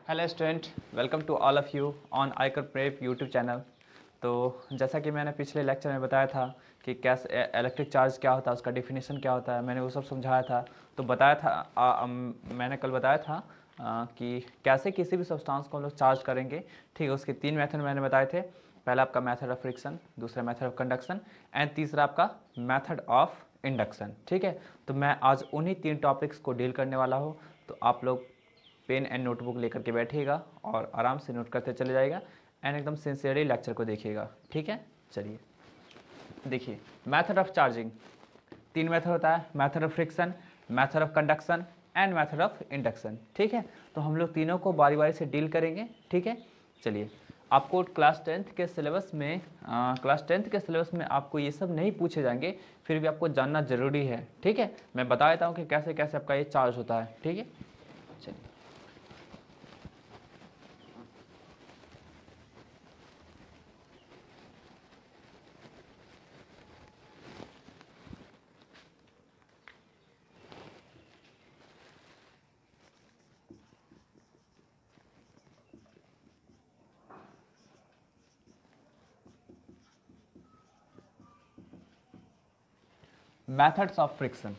Hello student, welcome to all of you on आईकर prep YouTube channel. तो जैसा कि मैंने पिछले लेक्चर में बताया था कि कैसे इलेक्ट्रिक चार्ज क्या होता है, उसका डेफिनेशन क्या होता है, मैंने वो सब समझाया था। तो बताया था मैंने कल बताया था कि कैसे किसी भी सब्सटेंस को हम लोग चार्ज करेंगे। ठीक है, उसके 3 मेथड मैंने बताए थे। पहला आपका मेथड ऑफ फ्रिक्शन, दूसरा मेथड ऑफ कंडक्शन एंड तीसरा आपका मेथड ऑफ इंडक्शन। ठीक है, तो मैं आज उन्हीं 3 टॉपिक्स को डील करने वाला हूँ। तो आप लोग पेन एंड नोटबुक लेकर के बैठिएगा और आराम से नोट करते चले जाएगा एंड एकदम सिंसियरली लेक्चर को देखिएगा। ठीक है, चलिए देखिए। मेथड ऑफ चार्जिंग 3 मेथड होता है, method of friction, method of conduction and method of induction. ठीक है, तो हम लोग तीनों को बारी बारी से डील करेंगे। ठीक है, चलिए। आपको क्लास 10th के सिलेबस में आपको ये सब नहीं पूछे जाएंगे, फिर भी आपको जानना जरूरी है। ठीक है, मैं बता देता हूँ कि कैसे कैसे आपका ये चार्ज होता है। ठीक है, चलिए। Methods of friction.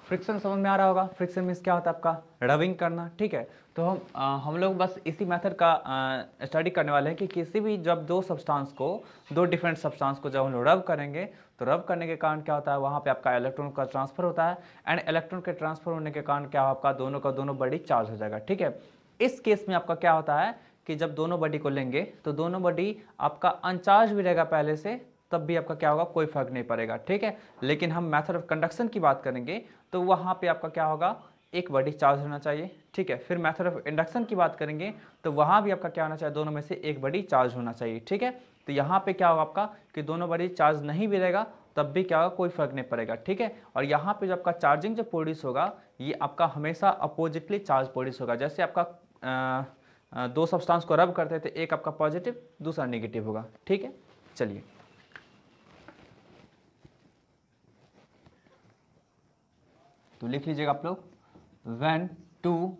फ्रिक्शन समझ में आ रहा होगा। फ्रिक्शन मीन्स क्या होता है आपका रबिंग करना। ठीक है, तो हम लोग बस इसी मेथड का स्टडी करने वाले हैं कि किसी भी जब दो डिफरेंट सब्सटेंस को जब हम लोग रब करेंगे तो रब करने के कारण क्या होता है, वहाँ पे आपका इलेक्ट्रॉन का ट्रांसफर होता है एंड इलेक्ट्रॉन के ट्रांसफर होने के कारण क्या आपका दोनों का दोनों बॉडी चार्ज हो जाएगा। ठीक है, इस केस में आपका क्या होता है कि जब दोनों बॉडी को लेंगे तो दोनों बॉडी आपका अनचार्ज भी रहेगा पहले से, तब भी आपका क्या होगा, कोई फर्क नहीं पड़ेगा। ठीक है, लेकिन हम मेथड ऑफ कंडक्शन की बात करेंगे तो वहाँ पे आपका क्या होगा, एक बॉडी चार्ज होना चाहिए। ठीक है, फिर मेथड ऑफ इंडक्शन की बात करेंगे तो वहाँ भी आपका क्या होना चाहिए, दोनों में से एक बॉडी चार्ज होना चाहिए। ठीक है, तो यहाँ पे क्या होगा आपका कि दोनों बॉडी चार्ज नहीं भी रहेगा तब भी क्या होगा, कोई फर्क नहीं पड़ेगा। ठीक है, और यहाँ पे जो आपका चार्जिंग जो प्रोड्यूस होगा ये आपका हमेशा अपोजिटली चार्ज प्रोड्यूस होगा। जैसे आपका दो सब्सटेंस को रब करते थे, एक आपका पॉजिटिव दूसरा नेगेटिव होगा। ठीक है, चलिए। तो लिख लीजिएगा आप लोग, when two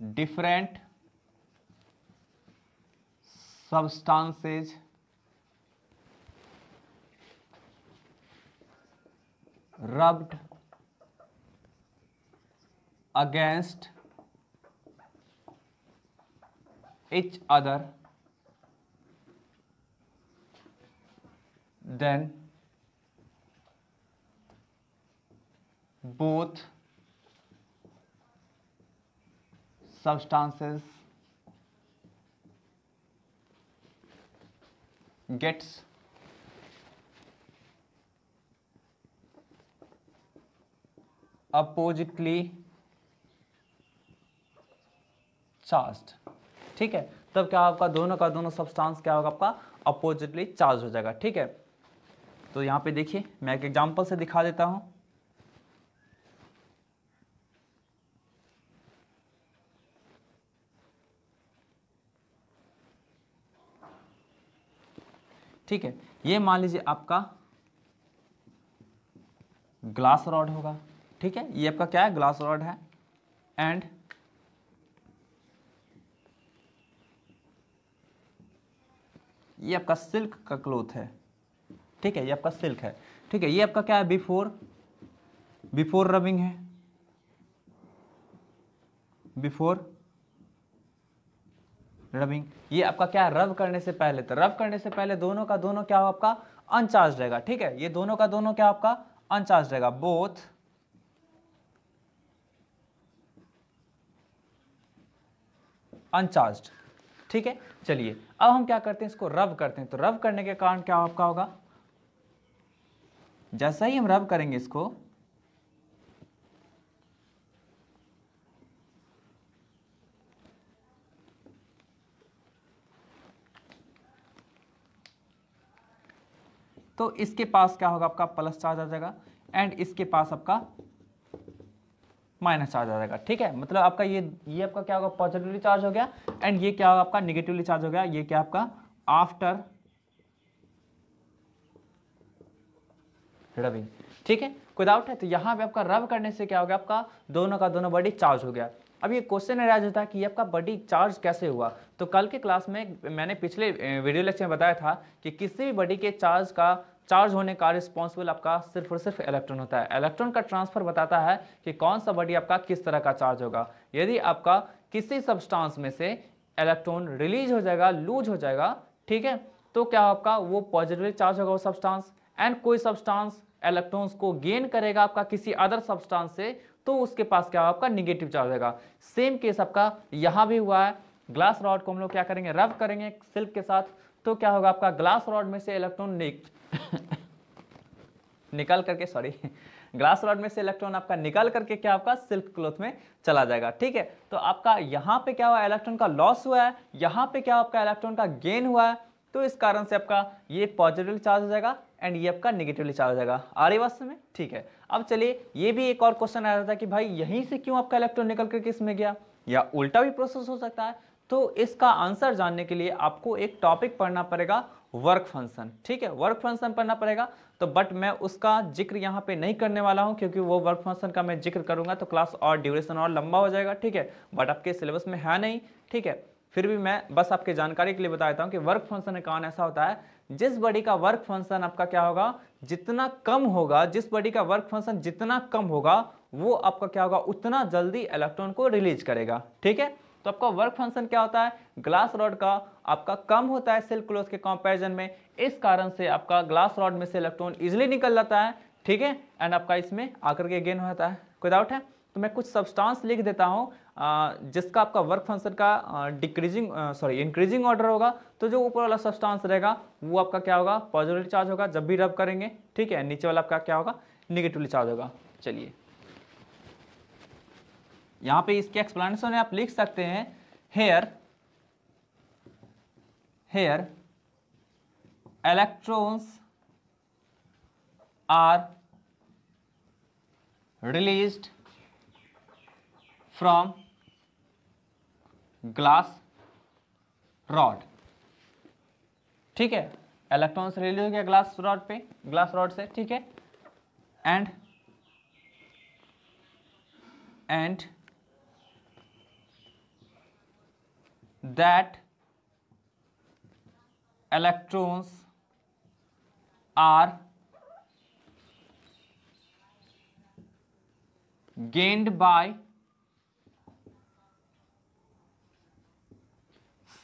different substances rubbed against each other, then both substances gets oppositely charged. ठीक है, तब क्या आपका दोनों का दोनों सब्सटेंस क्या होगा, आपका अपोजिटली चार्ज हो जाएगा। ठीक है, तो यहाँ पे देखिए मैं एक एग्जांपल से दिखा देता हूं। ठीक है, ये मान लीजिए आपका ग्लास रॉड होगा। ठीक है, ये आपका क्या है, ग्लास रॉड है एंड ये आपका सिल्क का क्लोथ है। ठीक है, ये आपका सिल्क है। ठीक है, ये आपका क्या है, बिफोर रबिंग है, बिफोर रबिंग। ये आपका क्या है, रब करने से पहले। तो रब करने से पहले दोनों का दोनों क्या होगा, आपका अनचार्ज रहेगा। ठीक है, ये दोनों का दोनों क्या आपका अनचार्ज रहेगा, बोथ अनचार्ज्ड। ठीक है, चलिए अब हम क्या करते हैं, इसको रब करते हैं। तो रब करने के कारण क्या आपका होगा, जैसा ही हम रब करेंगे इसको तो इसके पास क्या होगा, आपका प्लस चार्ज आ जाएगा एंड इसके पास आपका माइनस चार्ज आ जाएगा। ठीक है, मतलब आपका ये आपका क्या होगा, पॉजिटिवली चार्ज हो गया एंड ये क्या होगा, आपका निगेटिवली चार्ज हो गया। ये क्या आपका आफ्टर रबिंग। ठीक है, कोई डाउट है? तो यहाँ पे आपका रब करने से क्या हो गया, आपका दोनों का दोनों बॉडी चार्ज हो गया। अब ये क्वेश्चन अराइज होता है कि आपका बॉडी चार्ज कैसे हुआ। तो कल के क्लास में मैंने पिछले वीडियो लेक्चर में बताया था कि किसी भी बॉडी के चार्ज होने का रिस्पॉन्सिबल आपका सिर्फ और सिर्फ इलेक्ट्रॉन होता है। इलेक्ट्रॉन का ट्रांसफर बताता है कि कौन सा बॉडी आपका किस तरह का चार्ज होगा। यदि आपका किसी सब्सटेंस में से इलेक्ट्रॉन रिलीज हो जाएगा, लूज हो जाएगा, ठीक है, तो क्या आपका वो पॉजिटिवली चार्ज होगा वो सब्सटेंस। एंड कोई सब्सटेंस इलेक्ट्रॉन्स को गेन करेगा आपका किसी अदर सब्सटेंस से, तो उसके पास क्या होगा, आपका निगेटिव चार्ज होगा। सेम केस आपका यहाँ भी हुआ है। ग्लास रॉड को हम लोग क्या करेंगे, रब करेंगे सिल्क के साथ, तो क्या होगा, आपका ग्लास रॉड में से इलेक्ट्रॉन निकल करके, सॉरी, ग्लास रॉड में से इलेक्ट्रॉन आपका निकल करके क्या आपका सिल्क क्लॉथ में चला जाएगा। ठीक है, तो आपका यहाँ पे क्या हुआ, इलेक्ट्रॉन का लॉस हुआ है, यहाँ पे क्या आपका इलेक्ट्रॉन का गेन हुआ है। तो इस कारण से आपका ये पॉजिटिवली चार्ज हो जाएगा एंड ये आपका निगेटिवली चार्ज हो जाएगा। आ रही बात समझ में? ठीक है, अब चलिए ये भी एक और क्वेश्चन आया था कि भाई यहीं से क्यों आपका इलेक्ट्रॉन निकल करके इसमें गया, या उल्टा भी प्रोसेस हो सकता है। तो इसका आंसर जानने के लिए आपको एक टॉपिक पढ़ना पड़ेगा, वर्क फंक्शन। ठीक है, वर्क फंक्शन पढ़ना पड़ेगा। तो बट मैं उसका जिक्र यहाँ पे नहीं करने वाला हूँ, क्योंकि वो वर्क फंक्शन का मैं जिक्र करूंगा तो क्लास और ड्यूरेशन और लंबा हो जाएगा। ठीक है, बट आपके सिलेबस में है नहीं। ठीक है, फिर भी मैं बस आपके जानकारी के लिए बता देता हूँ कि वर्क फंक्शन का ऐसा होता है, जिस बॉडी का वर्क फंक्शन आपका क्या होगा, जितना कम होगा, जिस बॉडी का वर्क फंक्शन जितना कम होगा, वो आपका क्या होगा, उतना जल्दी इलेक्ट्रॉन को रिलीज करेगा। ठीक है, तो आपका वर्क फंक्शन क्या होता है, ग्लास रॉड का आपका कम होता है सिल्क क्लॉथ के कंपैरिजन में। इस कारण से आपका ग्लास रॉड में से इलेक्ट्रॉन इजिली निकल जाता है। ठीक है, एंड आपका इसमें आकर के गेन हो जाता है। कोई डाउट है? तो मैं कुछ सब्सटेंस लिख देता हूँ जिसका आपका वर्क फंक्शन का इंक्रीजिंग ऑर्डर होगा। तो जो ऊपर वाला सब्सटेंस रहेगा वो आपका क्या होगा, पॉजिटिवली चार्ज होगा जब भी रब करेंगे। ठीक है, नीचे वाला आपका क्या होगा, निगेटिवली चार्ज होगा। चलिए यहाँ पे इसके एक्सप्लेनेशन आप लिख सकते हैं, here electrons are released from glass rod. ठीक है, इलेक्ट्रॉन्स रिलीज हो गया ग्लास रॉड से। ठीक है, and that electrons are gained by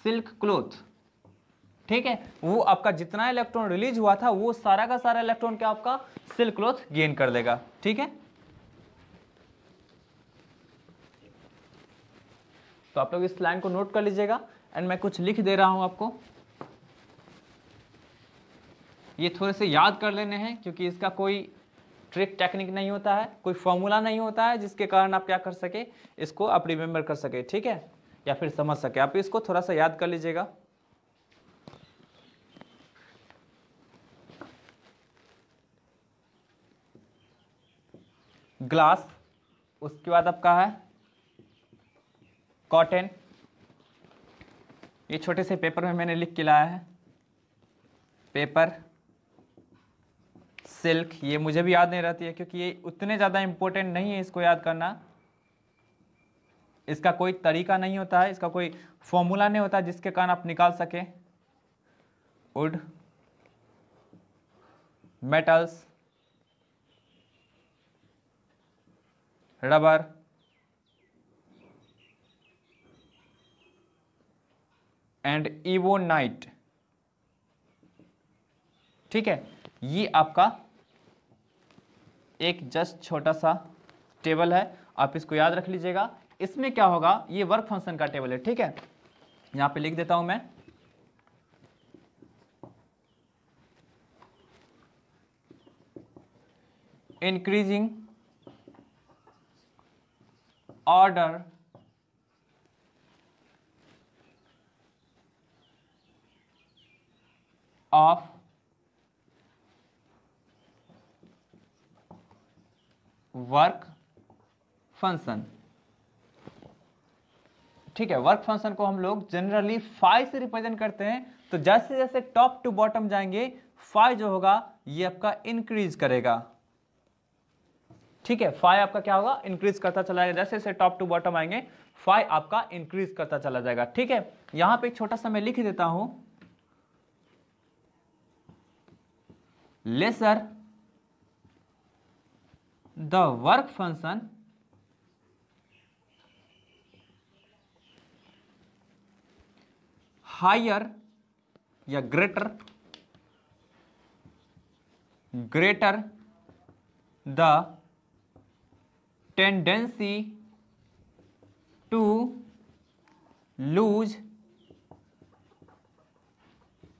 silk cloth। ठीक है, वो आपका जितना इलेक्ट्रॉन रिलीज हुआ था वो सारा का सारा इलेक्ट्रॉन क्या आपका सिल्क क्लॉथ गेन कर देगा। ठीक है, तो आप लोग इस लाइन को नोट कर लीजिएगा एंड मैं कुछ लिख दे रहा हूं आपको। ये थोड़े से याद कर लेने हैं, क्योंकि इसका कोई ट्रिक टेक्निक नहीं होता है, कोई फॉर्मूला नहीं होता है जिसके कारण आप क्या कर सके, इसको आप रिमेंबर कर सके। ठीक है, या फिर समझ सके। आप इसको थोड़ा सा याद कर लीजिएगा। ग्लास, उसके बाद आपका है कॉटन। ये छोटे से पेपर में मैंने लिख के लाया है, पेपर, सिल्क। ये मुझे भी याद नहीं रहती है क्योंकि ये उतने ज़्यादा इंपॉर्टेंट नहीं है इसको याद करना। इसका कोई तरीका नहीं होता है, इसका कोई फॉर्मूला नहीं होता जिसके कारण आप निकाल सके। Wood, metals, rubber, and ebonite. ठीक है, ये आपका एक जस्ट छोटा सा टेबल है, आप इसको याद रख लीजिएगा। इसमें क्या होगा, ये वर्क फंक्शन का टेबल है। ठीक है, यहां पे लिख देता हूं मैं, increasing order of work function. ठीक है, वर्क फंक्शन को हम लोग जनरली फाई से रिप्रेजेंट करते हैं। तो जैसे जैसे टॉप टू बॉटम जाएंगे, फाई जो होगा ये आपका इंक्रीज करेगा। ठीक है, फाई आपका क्या होगा, इंक्रीज करता चला जाएगा, जैसे जैसे टॉप टू बॉटम आएंगे फाई आपका इंक्रीज करता चला जाएगा। ठीक है, यहां पे एक छोटा सा मैं लिख देता हूं, lesser the work function higher या greater the tendency to lose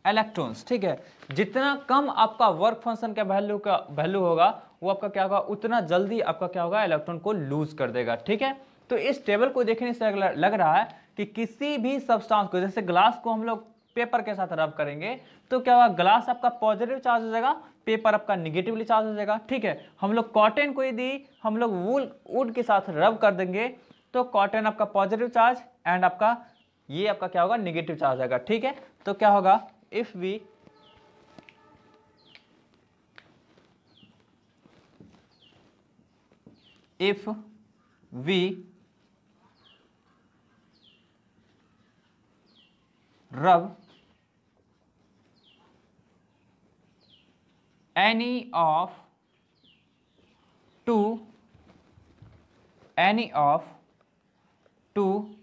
electrons. ठीक है, जितना कम आपका वर्क फंक्शन का वैल्यू होगा वो आपका क्या होगा, उतना जल्दी आपका क्या होगा, इलेक्ट्रॉन को लूज कर देगा। ठीक है, तो इस टेबल को देखने से लग रहा है कि किसी भी सब्सटेंस को, जैसे ग्लास को हम लोग पेपर के साथ रब करेंगे तो क्या होगा, ग्लास आपका पॉजिटिव चार्ज हो जाएगा, पेपर आपका निगेटिवली चार्ज हो जाएगा। ठीक है, हम लोग कॉटन को यदि हम लोग वुड के साथ रब कर देंगे तो कॉटन आपका पॉजिटिव चार्ज एंड आपका ये आपका क्या होगा, निगेटिव चार्ज आएगा। ठीक है, तो क्या होगा, if we rub any of two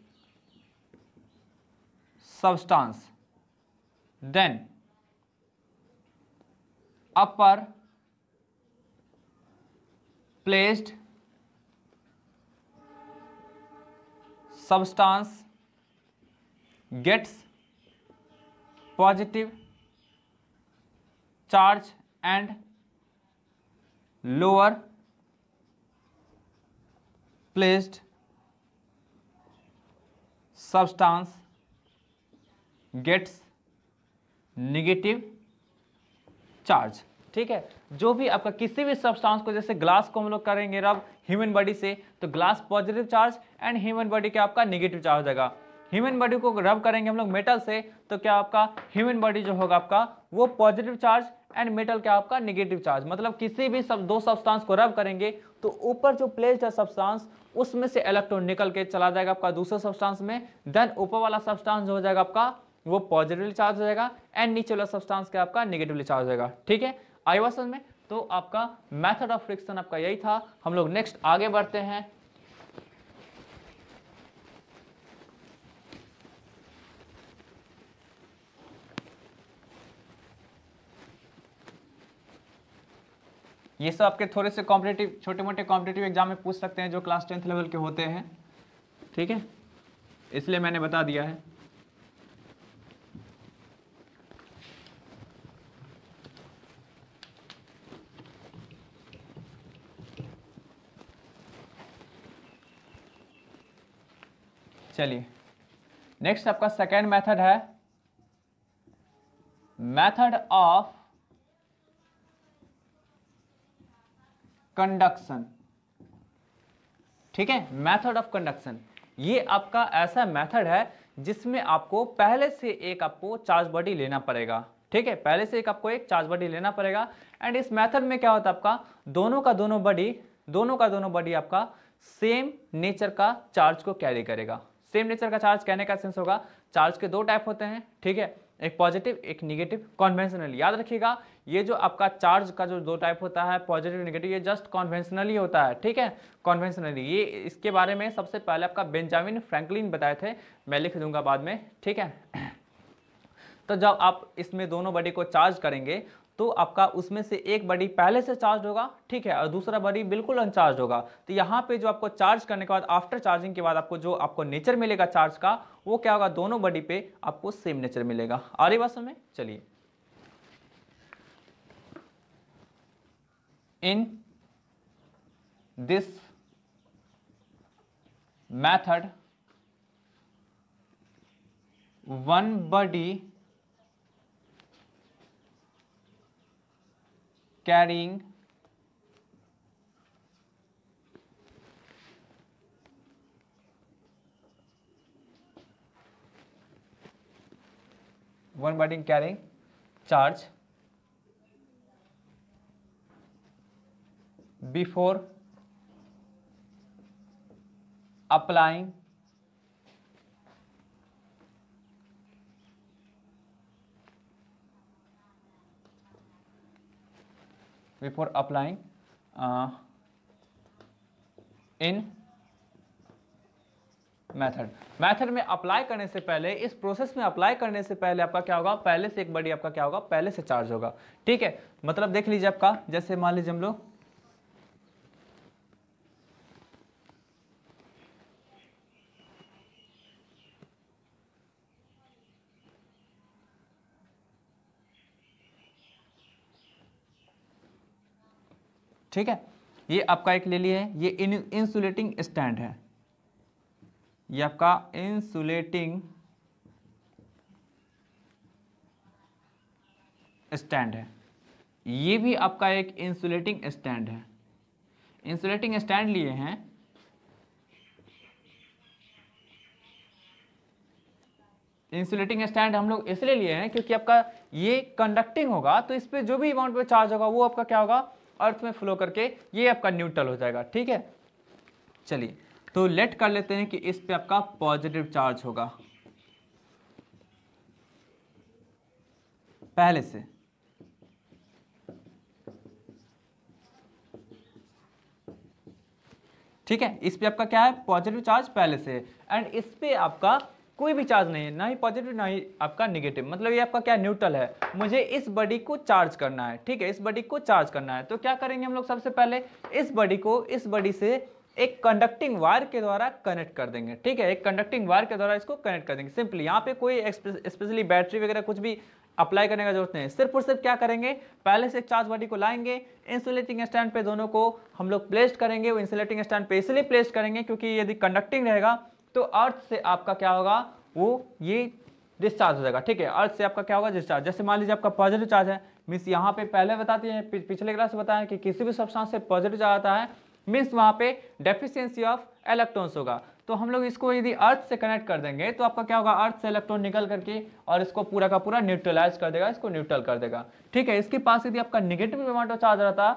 substance, then upper placed substance gets positive charge and lower placed substance gets negative charge. ठीक है, जो भी आपका किसी भी सब्सटेंस को, जैसे ग्लास को हम लोग करेंगे रब ह्यूमन बॉडी से तो glass positive charge and human body का आपका नेगेटिव चार्ज हो जाएगा। ह्यूमन बॉडी को रब करेंगे हम लोग मेटल से तो क्या आपका ह्यूमन बॉडी जो होगा आपका वो पॉजिटिव चार्ज एंड मेटल क्या आपका नेगेटिव चार्ज। मतलब किसी भी दो सब्सटेंस को रब करेंगे तो ऊपर जो प्लेस्ड है सब्सटेंस उसमें से इलेक्ट्रॉन निकल के चला जाएगा आपका दूसरे सब्सटेंस में, देन ऊपर वाला सब्सटेंस जो हो जाएगा आपका वो पॉजिटिवली चार्ज हो जाएगा एंड नीचे वाला सब्सटेंस क्या आपका नेगेटिवली चार्ज हो जाएगा। ठीक है, आई बात समझ में? तो आपका मेथड ऑफ फ्रिक्शन आपका यही था। हम लोग नेक्स्ट आगे बढ़ते हैं। ये सब आपके थोड़े से कॉम्पिटिटिव, छोटे मोटे कॉम्पिटिटिव एग्जाम में पूछ सकते हैं जो क्लास 10th लेवल के होते हैं। ठीक है, इसलिए मैंने बता दिया है। चलिए नेक्स्ट आपका सेकेंड मेथड है मेथड ऑफ कंडक्शन। ठीक है, मेथड ऑफ कंडक्शन ये आपका ऐसा मेथड है जिसमें आपको पहले से एक आपको चार्ज बॉडी लेना पड़ेगा। ठीक है, पहले से एक आपको एक चार्ज बॉडी लेना पड़ेगा एंड इस मेथड में क्या होता है आपका दोनों का दोनों बॉडी आपका सेम नेचर का चार्ज को कैरी करेगा। सेम नेचर का चार्ज कहने का सेंस होगा चार्ज के दो टाइप होते हैं। ठीक है, एक पॉजिटिव एक निगेटिव। कॉन्वेंशनल याद रखिएगा, ये जो आपका चार्ज का जो दो टाइप होता है पॉजिटिव निगेटिव, ये जस्ट कॉन्वेंशनली होता है। ठीक है, कॉन्वेंशनली ये इसके बारे में सबसे पहले आपका बेंजामिन फ्रैंकलिन बताए थे, मैं लिख दूंगा बाद में। ठीक है, तो जब आप इसमें दोनों बॉडी को चार्ज करेंगे तो आपका उसमें से एक बॉडी पहले से चार्ज होगा, ठीक है, और दूसरा बॉडी बिल्कुल अनचार्ज होगा। तो यहाँ पे जो आपको चार्ज करने के बाद आफ्टर चार्जिंग के बाद आपको जो आपको नेचर मिलेगा चार्ज का वो क्या होगा, दोनों बॉडी पे आपको सेम नेचर मिलेगा। आ रही बात समझ में? चलिए, in this method one body carrying charge before applying in method में अप्लाई करने से पहले, इस प्रोसेस में अप्लाई करने से पहले आपका क्या होगा, पहले से एक बॉडी आपका क्या होगा, पहले से चार्ज होगा। ठीक है, मतलब देख लीजिए आपका, जैसे मान लीजिए हम लोग ठीक है, ये आपका एक ले लिए है, ये इंसुलेटिंग स्टैंड है, ये आपका इंसुलेटिंग स्टैंड है, ये भी आपका एक इंसुलेटिंग स्टैंड है। इंसुलेटिंग स्टैंड लिए हैं, इंसुलेटिंग स्टैंड हम लोग इसलिए लिए हैं क्योंकि आपका ये कंडक्टिंग होगा, तो इस पे जो भी अमाउंट पे चार्ज होगा वो आपका क्या होगा, अर्थ में फ्लो करके ये आपका न्यूट्रल हो जाएगा। ठीक है, चलिए तो लेट कर लेते हैं कि इस पे आपका पॉजिटिव चार्ज होगा पहले से। ठीक है, इस पे आपका क्या है, पॉजिटिव चार्ज पहले से, एंड इस पे आपका कोई भी चार्ज नहीं है, ना ही पॉजिटिव ना ही आपका नेगेटिव, मतलब ये आपका क्या न्यूट्रल है। मुझे इस बॉडी को चार्ज करना है, ठीक है, इस बॉडी को चार्ज करना है, तो क्या करेंगे हम लोग, सबसे पहले इस बॉडी को इस बॉडी से एक कंडक्टिंग वायर के द्वारा कनेक्ट कर देंगे। ठीक है, एक कंडक्टिंग वायर के द्वारा इसको कनेक्ट कर देंगे सिंपली। यहाँ पे कोई स्पेशली बैटरी वगैरह कुछ भी अप्लाई करने का जरूरत नहीं है, सिर्फ और सिर्फ क्या करेंगे, पहले से एक चार्ज बॉडी को लाएंगे, इंसुलेटिंग स्टैंड पे दोनों को हम लोग प्लेस्ड करेंगे। वो इंसुलेटिंग स्टैंड पे इसलिए प्लेस्ड करेंगे क्योंकि यदि कंडक्टिंग रहेगा तो अर्थ से आपका क्या होगा, वो ये डिस्चार्ज हो जाएगा। ठीक है, अर्थ से आपका क्या होगा, डिस्चार्ज। जैसे मान लीजिए आपका पॉजिटिव चार्ज है, मीन्स यहाँ पे पहले बताती है, पिछले क्लास में बताया कि किसी भी सब्सटेंस से पॉजिटिव चार्ज आता है मीन्स वहाँ पे डेफिशिएंसी ऑफ इलेक्ट्रॉन्स होगा। तो हम लोग इसको यदि अर्थ से कनेक्ट कर देंगे तो आपका क्या होगा, अर्थ से इलेक्ट्रॉन निकल करके और इसको पूरा का पूरा न्यूट्रलाइज कर देगा, इसको न्यूट्रल कर देगा। ठीक है, इसके पास यदि आपका निगेटिव अमाउंट ऑफ चार्ज रहता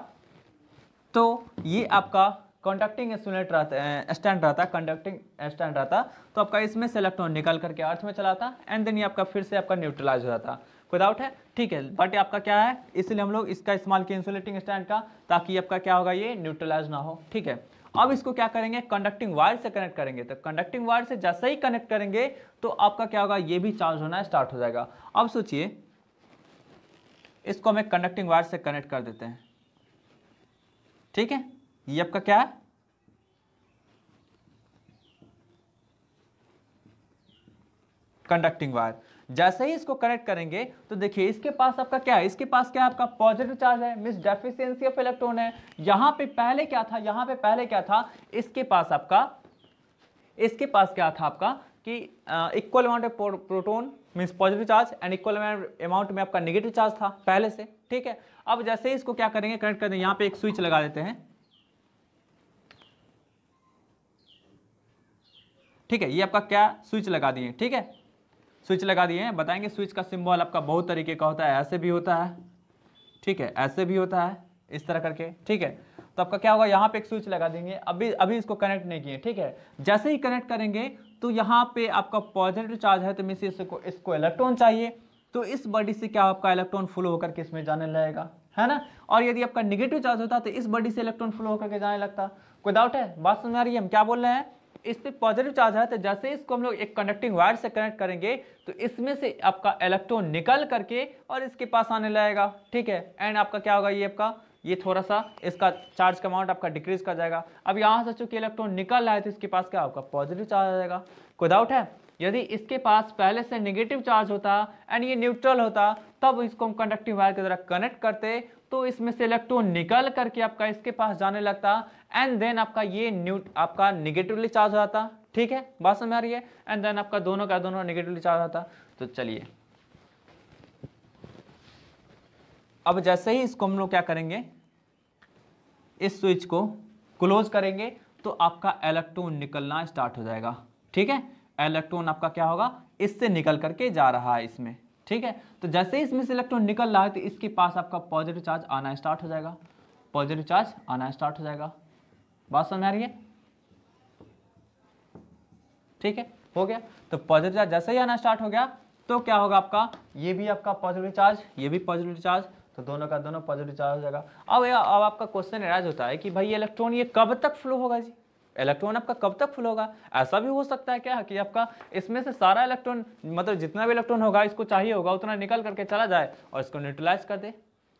तो ये आपका कंडक्टिंग स्टैंड रहता, कंडक्टिंग स्टैंड रहता, तो आपका इसमें से इलेक्ट्रॉन निकल करके अर्थ में चलाता एंड देन ये आपका फिर से आपका न्यूट्रलाइज हो जाता। कोई डाउट है? ठीक है, बट आपका क्या है, इसलिए हम लोग इसका इस्तेमाल किए इंसुलेटिंग स्टैंड का, ताकि आपका क्या होगा, ये न्यूट्रलाइज ना हो। ठीक है, अब इसको क्या करेंगे, कंडक्टिंग वायर से कनेक्ट करेंगे। तो कंडक्टिंग वायर से जैसे ही कनेक्ट करेंगे तो आपका क्या होगा, ये भी चार्ज होना स्टार्ट हो जाएगा। अब सोचिए, इसको हम एक कंडक्टिंग वायर से कनेक्ट कर देते हैं। ठीक है, ये आपका क्या है, कंडक्टिंग वायर। जैसे ही इसको कनेक्ट करेंगे तो देखिए इसके पास आपका क्या है, इसके पास क्या है, आपका पॉजिटिव चार्ज है, मींस डेफिशिएंसी ऑफ इलेक्ट्रॉन है। यहां पे पहले क्या था, यहां पे पहले क्या था, इसके पास क्या था आपका कि equal amount of proton means positive charge and equal amount में आपका नेगेटिव चार्ज था पहले से। ठीक है, अब जैसे ही इसको क्या करेंगे, कनेक्ट कर देंगे, यहां पे एक स्विच लगा देते हैं। ठीक है, ये आपका क्या, स्विच लगा दिए। ठीक है, स्विच लगा दिए हैं। बताएंगे स्विच का सिंबल आपका बहुत तरीके का होता है, ऐसे भी होता है, ठीक है, ऐसे भी होता है, इस तरह करके। ठीक है, तो आपका क्या होगा, यहाँ पे एक स्विच लगा देंगे। अभी इसको कनेक्ट नहीं किए। ठीक है, जैसे ही कनेक्ट करेंगे तो यहाँ पे आपका पॉजिटिव चार्ज है, तो मींस इसको इलेक्ट्रॉन चाहिए, तो इस बॉडी से क्या आपका इलेक्ट्रॉन फ्लो होकर के इसमें जाने लगेगा, है ना। और यदि आपका निगेटिव चार्ज होता तो इस बॉडी से इलेक्ट्रॉन फ्लो होकर के जाने लगता। कोई डाउट है, बात समझ आ रही है, हम क्या बोल रहे हैं। इस पे पॉजिटिव चार्ज है, तो जैसे इसको हम लोग एक कंडक्टिंग वायर से कनेक्ट करेंगे तो इसमें से आपका इलेक्ट्रॉन निकल करके और इसके पास आने लगेगा। ठीक है, एंड आपका क्या होगा, ये थोड़ा सा इसका चार्ज का अमाउंट आपका डिक्रीज कर जाएगा। अब यहाँ से चूंकि इलेक्ट्रॉन निकल रहा है तो इसके पास क्या आपका पॉजिटिव चार्ज आ जाएगा। कोई डाउट है? यदि इसके पास पहले से नेगेटिव चार्ज होता एंड ये न्यूट्रल होता, तब इसको हम कंडक्टिंग वायर के द्वारा कनेक्ट करते तो इसमें से इलेक्ट्रॉन निकल करके आपका इसके पास जाने लगता एंड देन आपका ये आपका निगेटिवली चार्ज हो जाता। ठीक है, बात समझ आ रही है। एंड देन आपका दोनों का दोनों निगेटिवली चार्ज होता। तो चलिए, अब जैसे ही इसको हम लोग क्या करेंगे, इस स्विच को क्लोज करेंगे तो आपका इलेक्ट्रॉन निकलना स्टार्ट हो जाएगा। ठीक है, इलेक्ट्रॉन आपका क्या होगा, इससे निकल करके जा रहा है इसमें। ठीक है, तो जैसे ही इसमें से इलेक्ट्रॉन निकल रहा है तो इसके पास आपका पॉजिटिव चार्ज आना स्टार्ट हो जाएगा, पॉजिटिव चार्ज आना स्टार्ट हो जाएगा। बात समझ आ रही है? ठीक है, हो गया। तो पॉजिटिव चार्ज जैसे ही आना स्टार्ट हो गया तो क्या होगा आपका, ये भी आपका पॉजिटिव चार्ज, ये भी पॉजिटिव चार्ज, तो दोनों का दोनों पॉजिटिव चार्ज हो जाएगा। अब आपका क्वेश्चन एराइज होता है कि भाई ये इलेक्ट्रॉन ये कब तक फ्लो होगा जी, इलेक्ट्रॉन आपका कब तक फ्लो होगा। ऐसा भी हो सकता है क्या कि आपका इसमें से सारा इलेक्ट्रॉन, मतलब जितना भी इलेक्ट्रॉन होगा इसको चाहिए होगा उतना निकल करके चला जाए और इसको न्यूट्रलाइज कर दे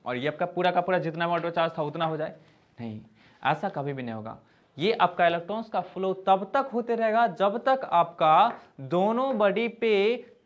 और ये आपका पूरा का पूरा जितना अमाउंट चार्ज था उतना हो जाए। नहीं, ऐसा कभी भी नहीं होगा। ये आपका इलेक्ट्रॉन्स का फ्लो तब तक होते रहेगा जब तक आपका दोनों बॉडी पे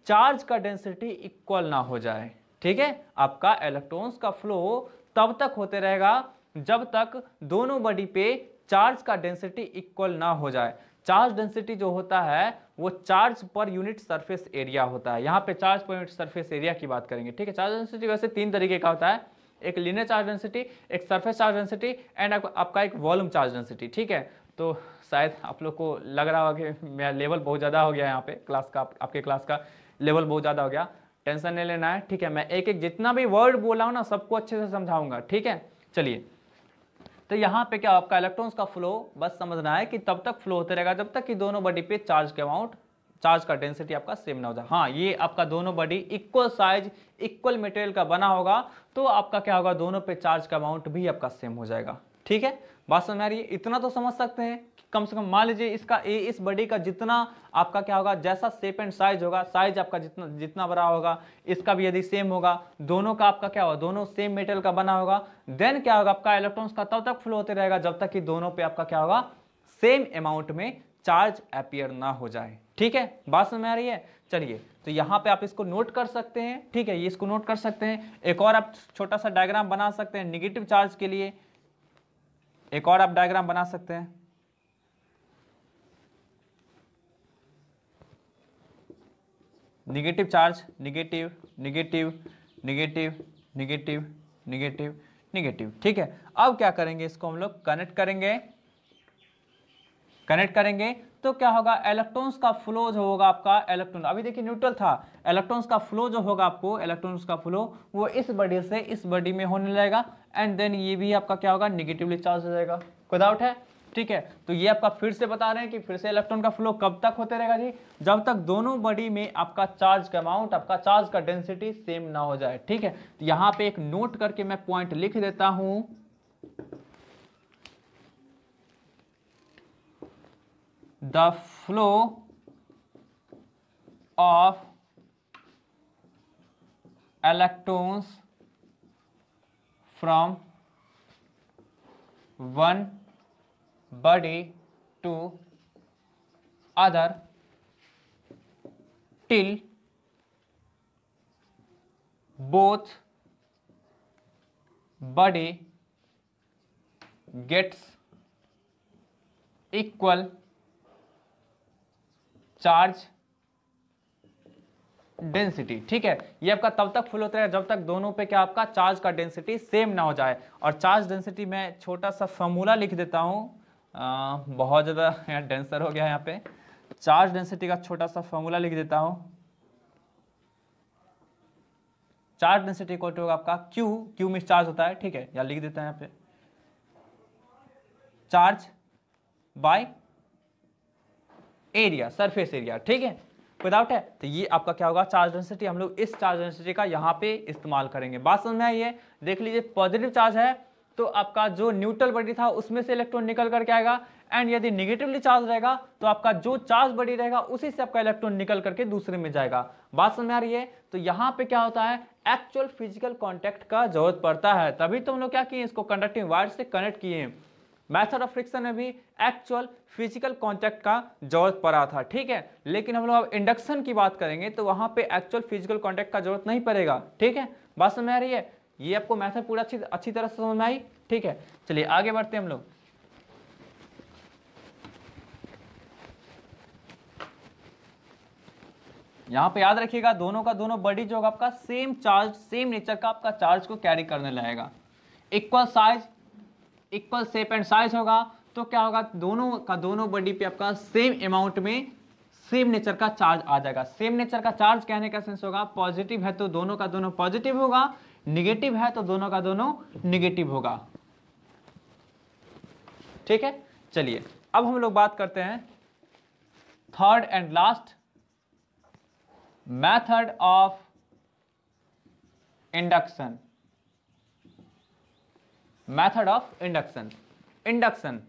चार्ज का डेंसिटी इक्वल ना हो जाए। ठीक है, आपका इलेक्ट्रॉन्स का फ्लो तब तक होते रहेगा जब तक दोनों बॉडी पे चार्ज का डेंसिटी इक्वल ना हो जाए। चार्ज डेंसिटी जो होता है वो charge per unit surface area होता है। यहाँ पे charge per unit surface area की बात करेंगे। ठीक है, चार्ज डेंसिटी वैसे 3 तरीके का होता है, एक लीनियर चार्ज डेंसिटी, एक सरफेस चार्ज डेंसिटी एंड आपका एक वॉल्यूम चार्ज डेंसिटी। ठीक है, तो शायद आप लोग को लग रहा होगा कि मेरा लेवल बहुत ज़्यादा हो गया यहाँ पे क्लास का, आपके क्लास का लेवल बहुत ज़्यादा हो गया, टेंशन नहीं लेना है। ठीक है, मैं एक एक जितना भी वर्ड बोला हूँ ना सबको अच्छे से समझाऊंगा। ठीक है, चलिए, तो यहाँ पे क्या आपका इलेक्ट्रॉन्स का फ्लो बस समझना है कि तब तक फ्लो होते रहेगा जब तक कि दोनों बॉडी पे चार्ज के अमाउंट, चार्ज का डेंसिटी आपका सेम ना हो जाए। हाँ, ये आपका दोनों body equal size equal material का बना होगा तो आपका क्या होगा, दोनों पे चार्ज का अमाउंट भी आपका सेम हो जाएगा। ठीक है, बात समझ आ रही है। इतना तो समझ सकते हैं कि कम से कम मान लीजिए इसका इस बॉडी का जितना आपका क्या होगा, जैसा शेप एंड साइज होगा, साइज आपका जितना जितना बड़ा होगा इसका भी यदि सेम होगा, दोनों का आपका क्या होगा, दोनों सेम मेटल का बना होगा, देन क्या होगा आपका इलेक्ट्रॉन्स का तब तक फ्लो होते रहेगा जब तक कि दोनों पे आपका क्या होगा, सेम अमाउंट में चार्ज अपीयर ना हो जाए। ठीक है, बात समझ में आ रही है। चलिए, तो यहाँ पे आप इसको नोट कर सकते हैं। ठीक है, ये इसको नोट कर सकते हैं। एक और आप छोटा सा डायग्राम बना सकते हैं निगेटिव चार्ज के लिए, एक और आप डायग्राम बना सकते हैं। Negative charge, negative negative negative negative negative negative. ठीक है, अब क्या करेंगे, इसको हम लोग कनेक्ट करेंगे तो क्या होगा, इलेक्ट्रॉन्स का फ्लो जो होगा आपका, इलेक्ट्रॉन अभी देखिए न्यूट्रल था, इलेक्ट्रॉन्स का फ्लो जो होगा आपको, इलेक्ट्रॉन्स का फ्लो वो इस बॉडी से इस बॉडी में होने लगेगा एंड देन ये भी आपका क्या होगा, निगेटिवली चार्ज हो जाएगा। कोई डाउट है? ठीक है, तो ये आपका फिर से बता रहे हैं कि फिर से इलेक्ट्रॉन का फ्लो कब तक होते रहेगा जी, जब तक दोनों बॉडी में आपका चार्ज का अमाउंट, आपका चार्ज का डेंसिटी सेम ना हो जाए। ठीक है, तो यहाँ पे एक नोट करके मैं पॉइंट लिख देता हूं, the flow of electrons from one body to other till both body gets equal charge density. ठीक है, ये आपका तब तक फ्लो होता है जब तक दोनों पे क्या आपका चार्ज का डेंसिटी सेम ना हो जाए। और चार्ज डेंसिटी मैं छोटा सा फॉर्मूला लिख देता हूं, बहुत ज्यादा यहाँ डेंसर हो गया यहाँ पे, चार्ज डेंसिटी का छोटा सा फॉर्मूला लिख देता हूं। चार्ज डेंसिटी इक्वल टू होगा आपका क्यू में चार्ज होता है। ठीक है, या लिख देता है यहाँ पे charge by area, surface area. ठीक है, कोई डाउट है? तो ये आपका क्या होगा, चार्ज डेंसिटी, हम लोग इस चार्ज डेंसिटी का यहाँ पे इस्तेमाल करेंगे। बात समझ में आई है? देख लीजिए, पॉजिटिव चार्ज है तो आपका जो न्यूट्रल बॉडी था उसमें से इलेक्ट्रॉन निकल करके आएगा एंड यदि निगेटिवली चार्ज रहेगा तो आपका जो चार्ज बॉडी रहेगा उसी से आपका इलेक्ट्रॉन निकल करके दूसरे में जाएगा। बात समझ में आ रही है? तो यहाँ पे क्या होता है, एक्चुअल फिजिकल कॉन्टैक्ट का जरूरत पड़ता है, तभी तो हम लोग क्या किए, इसको कंडक्टिंग वायर से कनेक्ट किए। मेथड ऑफ फ्रिक्शन में भी एक्चुअल फिजिकल कांटेक्ट का जरूरत पड़ा था। ठीक है, लेकिन हम लोग अब इंडक्शन की बात करेंगे तो वहां पे एक्चुअल फिजिकल कांटेक्ट का जरूरत नहीं पड़ेगा। ठीक है, बात समझ में आ रही है? ये आपको मेथड पूरा अच्छी तरह से समझ में आई। ठीक है, चलिए आगे बढ़ते हैं हम लोग। यहां पे याद रखिएगा, दोनों का दोनों बॉडी जो होगा आपका सेम चार्ज, सेम नेचर का आपका चार्ज को कैरी करने लगेगा, equal size equal shape and size होगा तो क्या होगा, दोनों का दोनों बॉडी पे आपका सेम अमाउंट में सेम नेचर का चार्ज आ जाएगा। सेम नेचर का चार्ज कहने का सेंस होगा, पॉजिटिव है तो दोनों का दोनों पॉजिटिव होगा, निगेटिव है तो दोनों का दोनों निगेटिव होगा। ठीक है, चलिए अब हम लोग बात करते हैं third and last method of induction, method of induction. Induction,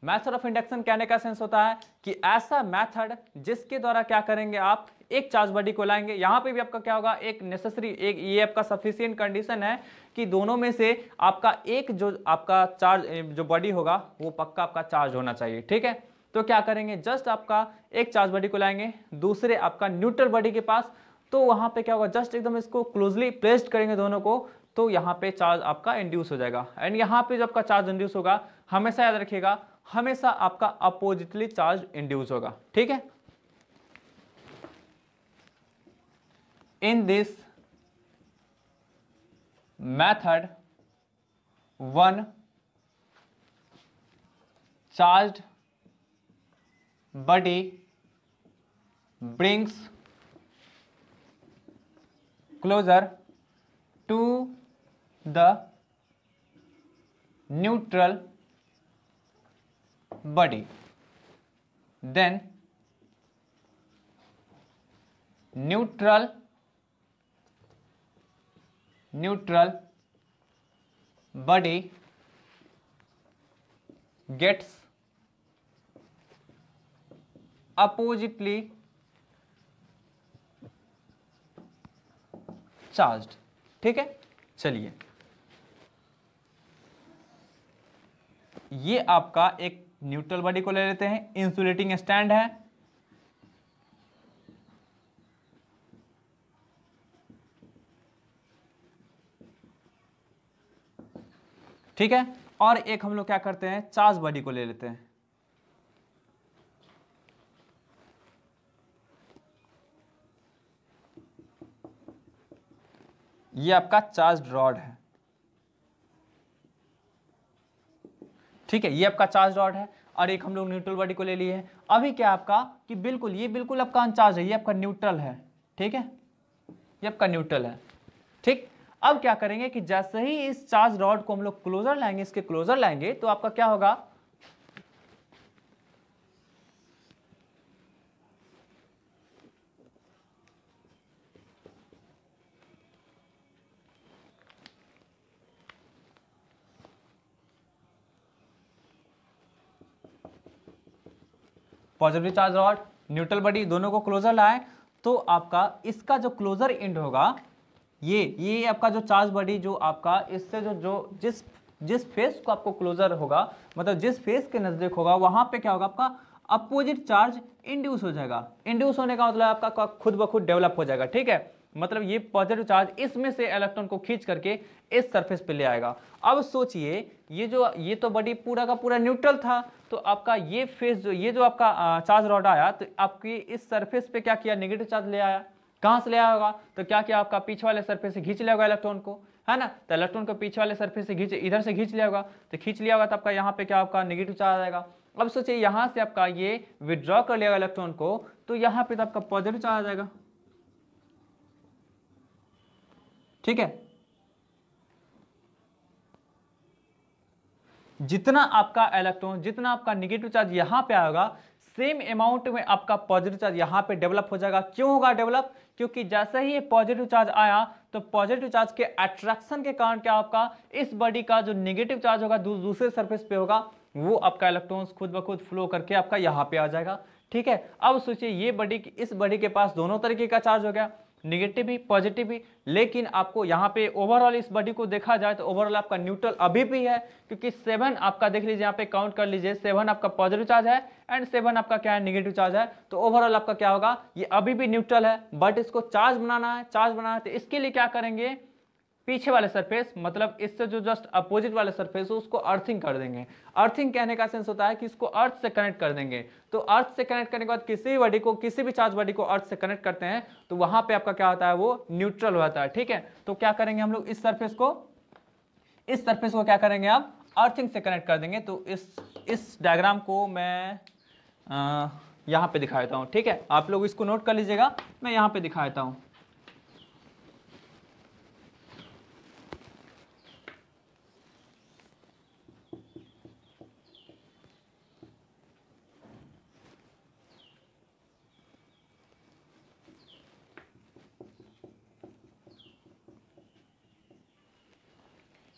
method of induction कहने का सेंस होता है कि ऐसा मेथड जिसके द्वारा क्या करेंगे आप एक चार्ज बॉडी को लाएंगे। यहां पे भी आपका क्या होगा, एक नेसेसरी, एक ये आपका सफिशिएंट कंडीशन है कि दोनों में से आपका एक जो आपका चार्ज जो बॉडी होगा वो पक्का आपका चार्ज होना चाहिए, ठीक है। तो क्या करेंगे, जस्ट आपका एक चार्ज बॉडी को लाएंगे दूसरे आपका न्यूट्रल बॉडी के पास, तो वहां पे क्या होगा, जस्ट एकदम इसको क्लोजली प्लेस्ड करेंगे दोनों को, तो यहाँ पे चार्ज आपका इंड्यूस हो जाएगा। एंड यहाँ पे जब आपका चार्ज इंड्यूस होगा, हमेशा याद रखिएगा, हमेशा आपका अपोजिटली चार्ज इंड्यूस होगा, ठीक है। In this method one charged body brings closer to the neutral body, then neutral body gets oppositely charged, ठीक है। चलिए, ये आपका एक न्यूट्रल बॉडी को ले लेते हैं, इंसुलेटिंग स्टैंड है, ठीक है। और एक हम लोग क्या करते हैं, चार्ज बॉडी को ले लेते हैं, ये आपका चार्ज रॉड है, ठीक है, ये आपका चार्ज रॉड है। और एक हम लोग न्यूट्रल बॉडी को ले लिए हैं। अभी क्या आपका कि बिल्कुल ये बिल्कुल आपका अनचार्ज है, ये आपका न्यूट्रल है, ठीक है, ये आपका न्यूट्रल है, ठीक। अब क्या करेंगे कि जैसे ही इस चार्ज रॉड को हम लोग क्लोजर लाएंगे, इसके क्लोजर लाएंगे, तो आपका क्या होगा, positive charge rod neutral body दोनों को क्लोजर लाए, तो आपका इसका जो क्लोजर एंड होगा, ये आपका जो चार्ज बॉडी जो आपका इससे जो जिस फेस को आपको क्लोजर होगा, मतलब जिस फेस के नजदीक होगा, वहां पे क्या होगा, आपका अपोजिट चार्ज इंड्यूस हो जाएगा। इंड्यूस होने का मतलब आपका खुद ब खुद डेवलप हो जाएगा, ठीक है। मतलब ये पॉजिटिव चार्ज इसमें से इलेक्ट्रॉन को खींच करके इस सरफेस पे ले आएगा। अब सोचिए, ये तो बॉडी पूरा का पूरा न्यूट्रल था, तो आपका ये फेस ये जो आपका चार्ज रॉड आया, तो आपकी इस सरफेस पे क्या किया, नेगेटिव चार्ज ले आया। कहां से ले आया होगा, तो क्या किया, आपका पीछे वाले सरफेस से खींच लिया होगा इलेक्ट्रॉन को, है ना। तो इलेक्ट्रॉन को पीछे वाले सरफेस से इधर से खींच लिया होगा, तो खींच लिया होगा, तो आपका यहाँ पे क्या, आपका नेगेटिव चार्ज आएगा। अब सोचिए, यहां से आपका ये विड्रॉ कर लिया इलेक्ट्रॉन को, तो यहाँ पे तो आपका पॉजिटिव चार्ज आएगा, ठीक है। जितना आपका इलेक्ट्रॉन, जितना आपका नेगेटिव चार्ज यहां पे आएगा, सेम अमाउंट में आपका पॉजिटिव चार्ज यहां पे डेवलप हो जाएगा। क्यों होगा डेवलप, क्योंकि जैसे ही ये पॉजिटिव चार्ज आया, तो पॉजिटिव चार्ज के अट्रैक्शन के कारण क्या आपका इस बॉडी का जो नेगेटिव चार्ज होगा दूसरे सरफेस पे होगा, वो आपका इलेक्ट्रॉन्स खुद ब खुद फ्लो करके आपका यहाँ पे आ जाएगा, ठीक है। अब सोचिए, ये बॉडी, इस बॉडी के पास दोनों तरीके का चार्ज हो गया, निगेटिव भी पॉजिटिव भी, लेकिन आपको यहाँ पे ओवरऑल इस बॉडी को देखा जाए तो ओवरऑल आपका न्यूट्रल अभी भी है, क्योंकि 7 आपका देख लीजिए, यहाँ पे काउंट कर लीजिए, 7 आपका पॉजिटिव चार्ज है एंड 7 आपका क्या है, नेगेटिव चार्ज है। तो ओवरऑल आपका क्या होगा, ये अभी भी न्यूट्रल है, बट इसको चार्ज बनाना है, तो इसके लिए क्या करेंगे, पीछे वाले सरफेस, मतलब इससे जो जस्ट अपोजिट वाले सरफेस है, उसको अर्थिंग कर देंगे। अर्थिंग कहने का सेंस होता है कि इसको अर्थ से कनेक्ट कर देंगे। तो अर्थ से कनेक्ट करने के बाद किसी भी बॉडी को, किसी भी चार्ज बॉडी को अर्थ से कनेक्ट करते हैं, तो वहां पे आपका क्या होता है, वो न्यूट्रल होता है, ठीक है। तो क्या करेंगे हम लोग, इस सरफेस को क्या करेंगे, आप अर्थिंग से कनेक्ट कर देंगे। तो इस डायग्राम को मैं यहाँ पे दिखा देता हूँ, ठीक है। आप लोग इसको नोट कर लीजिएगा, मैं यहाँ पे दिखा देता हूँ।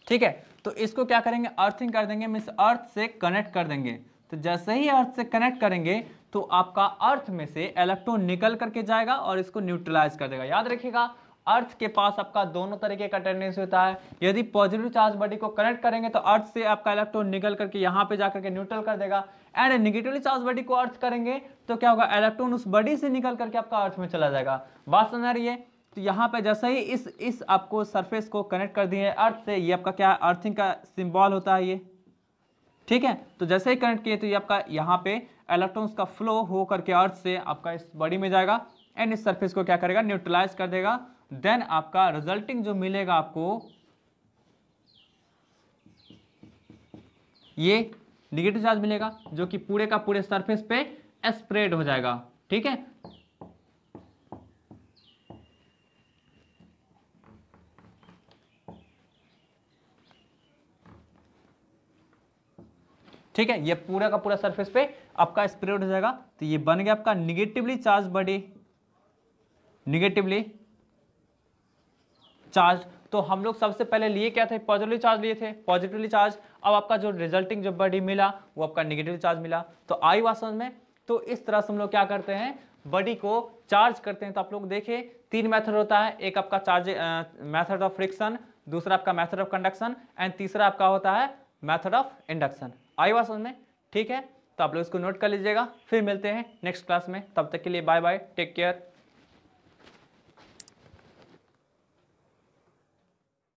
ठीक है। तो इसको क्या करेंगे, अर्थिंग कर देंगे, मीन्स अर्थ से कनेक्ट कर देंगे। तो जैसे ही अर्थ से कनेक्ट करेंगे तो आपका अर्थ में से इलेक्ट्रॉन निकल करके जाएगा और इसको न्यूट्रलाइज कर देगा। याद रखिएगा, अर्थ के पास आपका दोनों तरीके का टेंडेंसी होता है। यदि पॉजिटिव चार्ज बॉडी को कनेक्ट करेंगे तो अर्थ से आपका इलेक्ट्रॉन निकल करके यहाँ पे जाकर के न्यूट्रल कर देगा, एंड नेगेटिवली चार्ज बॉडी को अर्थ करेंगे तो क्या होगा, इलेक्ट्रॉन उस बॉडी से निकल करके आपका अर्थ में चला जाएगा। बात समझ आ रही है। तो यहाँ पे जैसे ही इस आपको सरफेस को कनेक्ट कर दिए अर्थ से, ये आपका क्या अर्थिंग का सिंबल होता है ये, ठीक है। तो जैसे ही कनेक्ट किए तो ये आपका यहाँ पे इलेक्ट्रॉन्स का फ्लो हो करके अर्थ से आपका इस बॉडी में जाएगा एंड इस सरफेस को क्या करेगा, न्यूट्रलाइज कर देगा। देन आपका रिजल्टिंग जो मिलेगा आपको, ये नेगेटिव चार्ज मिलेगा जो कि पूरे का पूरे सरफेस पे स्प्रेड हो जाएगा। ठीक है, ठीक है, ये पूरा का पूरा सरफेस पे आपका स्प्रेड हो जाएगा। तो ये बन गया आपका negatively charge body, negatively charge. तो हम लोग सबसे पहले लिए क्या थे, पॉजिटिवली चार्ज लिए थे, पॉजिटिवली चार्ज। अब आपका जो रिजल्टिंग जो बॉडी मिला वो आपका निगेटिव चार्ज मिला। तो आई बात समझ में। तो इस तरह से हम लोग क्या करते हैं, बॉडी को चार्ज करते हैं। तो आप लोग देखिए 3 मेथड होता है, एक आपका चार्ज मेथड ऑफ फ्रिक्शन, दूसरा आपका मेथड ऑफ कंडक्शन एंड तीसरा आपका होता है मेथड ऑफ इंडक्शन। आई बात समझ में, ठीक है। तो आप लोग इसको नोट कर लीजिएगा, फिर मिलते हैं नेक्स्ट क्लास में। तब तक के लिए बाय बाय, टेक केयर।